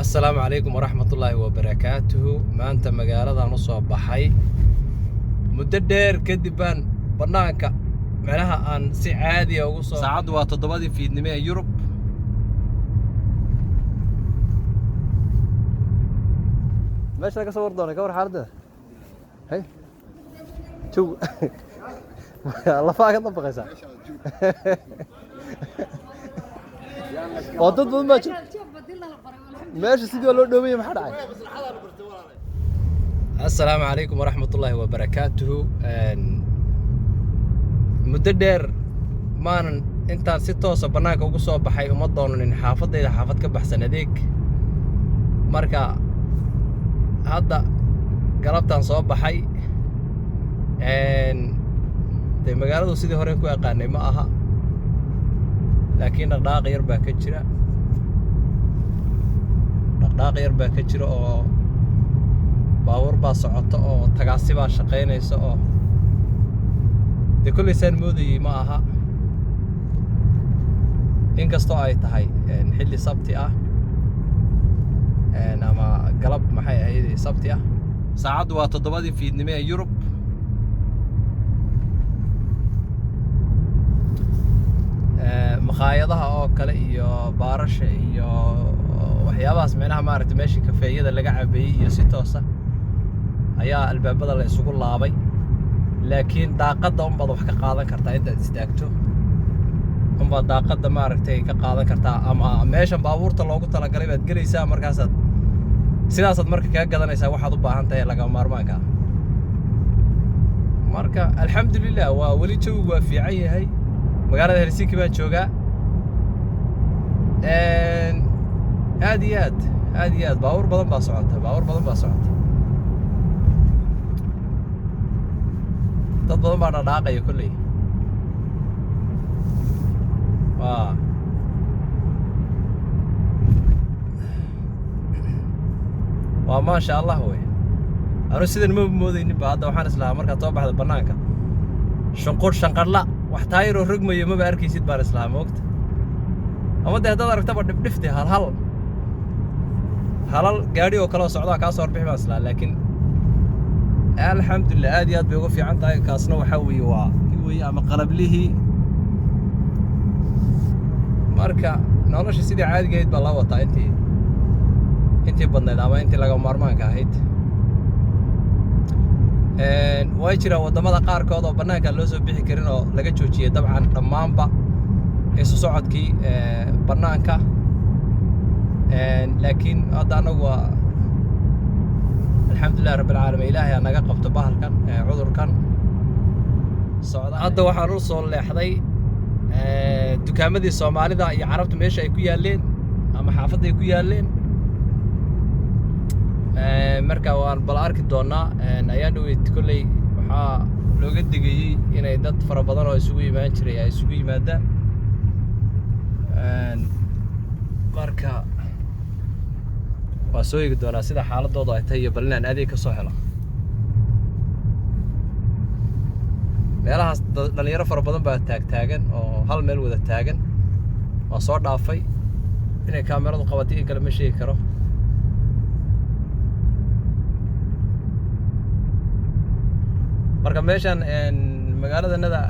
السلام عليكم ورحمة الله وبركاته. ما أنت مقالة نصوب بحي مددير كدبان برنامج معناها أن سي عادي أو ساعد وتضبطي في نمية يوروب ماشي لك صور دوني كور حارده هي شو الله فاك طبق يسا وضد ما شو ماشي سيدي ولا دومي ما حد عاي. السلام عليكم ورحمة الله وبركاته. مددير ما انت ستوس بناك ugu soo baxay uma doonanin xaafadayda xaafad ka baxsan adeeg marka hadda galabtan soo baxay de magaaladu sidii hore ku yaqaanay ma aha laakiin dhaqdhaqaaq yar baa ka jira oo baawar baa socota oo tagaasi baa shaqeynaysa oo de kulli saan moodayay ma aha inkastoo ay tahay xilli sabti ah ama galab maxay ahayd sabti ah saacadu waa 7 fiidnimo ee Yurub maqaayadaha oo kale iyo baarasha iyo waxyaabahaas meelaha maaragtay meeshii kafeeyada laga cabeeyay iyo si toos ah ayaa albaabada la isugu laabay laakiin daaqada unbaad wax ka qaadan kartaa intaad istaagto unbaad daaqada maaragtay ka qaadan kartaa ama meeshan baabuurta loogu talagalay baad gelaysaa markaasaad sidaasaad marka kaga gadanaysaa waxaad u baahan tahay laga maarmaanka marka alxamdulillah waa weli jawigu waa fiican yahay magaalada Helsinki baan joogaa aad iyo aad baawur badan baa socota dad badan baa dhaqaaqaya kulli waa ma sha Allah way anu sidan ma moodaynin ba hadda waxaan islahaa marka soo baxda banaanka shanqadla wax taayiro rugmayo ma arkaysid baan islahaa moogta ama dad aragtaba dhifti halal gaari oo kala socda ka soo bixi baan islahaa laakiin alxamdulillah aad iyo aad bay ugu fiican tahay kaasna waxa weeye ama qalablihii marka nolosha sidii caadiga ahayd baa la wataa intii badnayd ama intii laga maarmaanka ahayd way jira wadamada qaarkood oo banaanka loo soo bixi karin oo laga joojiyay dabcan dhammaanba isu socodkii banaanka laakiin hadda anagu alxamdulillah rabbil caalamiin ilaahay naga qabto bahalkan cudurkan socda hadda waxaan u soo leexday dukaamadii Soomaalida iyo Carabta meesha ay ku yaaleen ama xaafadda ay ku yaaleen marka waan bal arki doonaa ayaan dhaweyd kulay waxa looga digayay inay dad fara badan oo isugu yimaan jiray ay isugu yimaadaan marka waa soo eegi doonaa sida xaaladooda ay tahay iyo bal inaan adeeg ka soo helo meelahaas dhalinyaro fara badan baa taagan oo hal meel wada taagan oo soo dhaafay inay kaamiradu qabatay in kale ma sheegi karo marka meeshan magaaladanada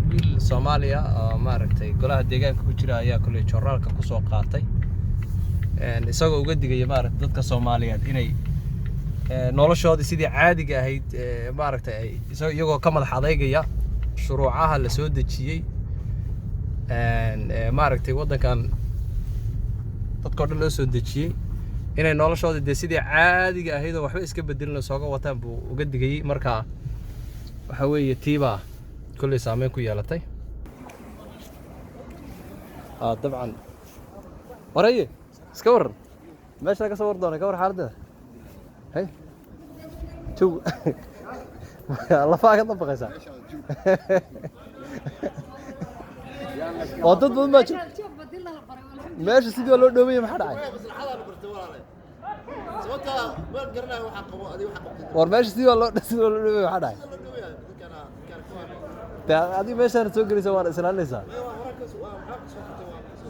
wiil Soomaaliya oo maaragtay golaha deegaanka ku jira ayaa kulay joornaalka ku soo qaatay isagoo uga digay maaragtay dadka Soomaaliyeed inay noloshooda sidii caadiga ahayd maaragtay iyagoo ka madax adeegaya shuruucaha la soo dejiyay maaragtay wadankan dadka dhan loo soo dejiyay inay noloshooda sidii caadiga ahayd oo waxba iska bedelin soo wataan buu uga digay marka waxa weeye tiiba kulli saameyn ku yeelatay dabcan waraye iska waran meesha ka soo war doonay ka war xaaladda هي شو الله فاك طبق يسا وضد ما شو ماشي سيدي ولا دومي ما حد عاي ور ماشي سيدي ولا دومي ما حد عاي هذه ماشي انا سوق لي سوار اسلام ليس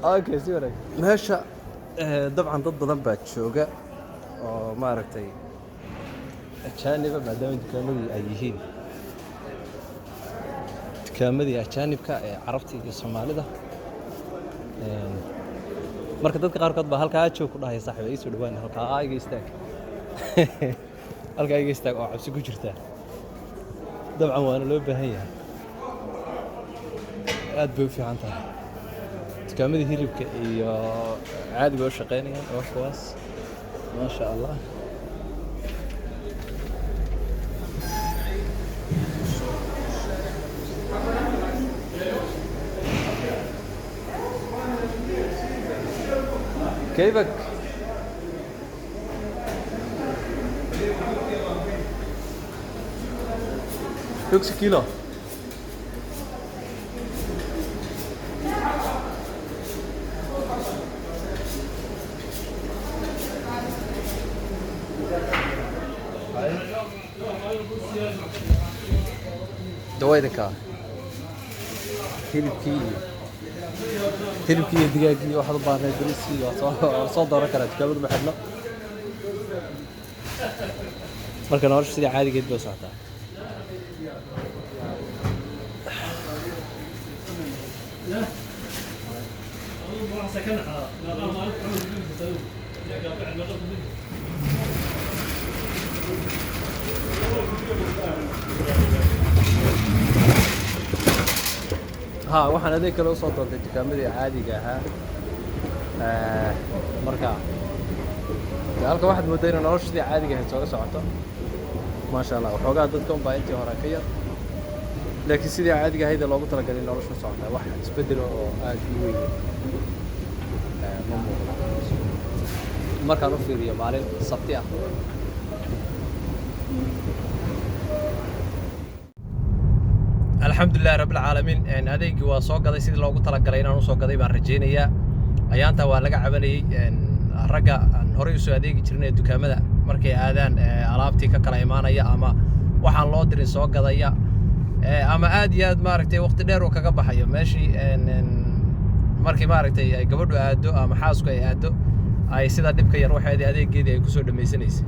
اوكي سيورك ماشي dabcan dad badan baa jooga oo maaragtay ajaaniba maadaama dukaamadii ay yihiin dukaamadii ajaanibka ee carabta iyo soomaalida marka dadka qaarkood baa halkaa joog ku dhahay saaxiib ay soo dhawaan halkaa iga istaag halkaa iga istaag oo cabsi ku jirta dabcan waana loo baahan yahay aad bay u fiican tahay dukaamadii hilibka iyo caadi bay u shaqaynayaan oo kuwaas maasha allah كيفك؟ يوكس كيلو دويدك hilibkii iyo digaagii waxaad u baahnay bariiskii waa soo dooran karaa dukaamadu ma xidhno marka nolosha sidii caadigeed bay u socotaa ها waxaan adeeg kale u soo doontay dukaamadii caadiga ahaa marka halka waxaad moodaa in nolosha sidii caadiga ahayd soo socoto maasha Allah waxoogaa dadka un baa intii hore ka yar laakiin sidii caadiga ahayd loogu talagalay nolosha socota wax isbedel oo aad u weyn ma muuqdo markaan u fiiriyo maalin sabti ah الحمد لله رب العالمين ان adeegi waa soo gaday sidii loogu talagalay inaan u soo gaday baan rajeynayaa ayaanta waa laga cabanayay ragga aan hore u soo adeegi jirnay dukaamada markay aadaan alaabtii ka kala imaanaya ama waxaan loo dirin soo gadaya ama aad iyo aad maaragtay waqti dheer oo kaga baxayo meeshii markii maaragtay ay gabadhu aado ama xaasku ay aado ay sida dhibka yar waxay adeegeedii ay ku soo dhameysanaysay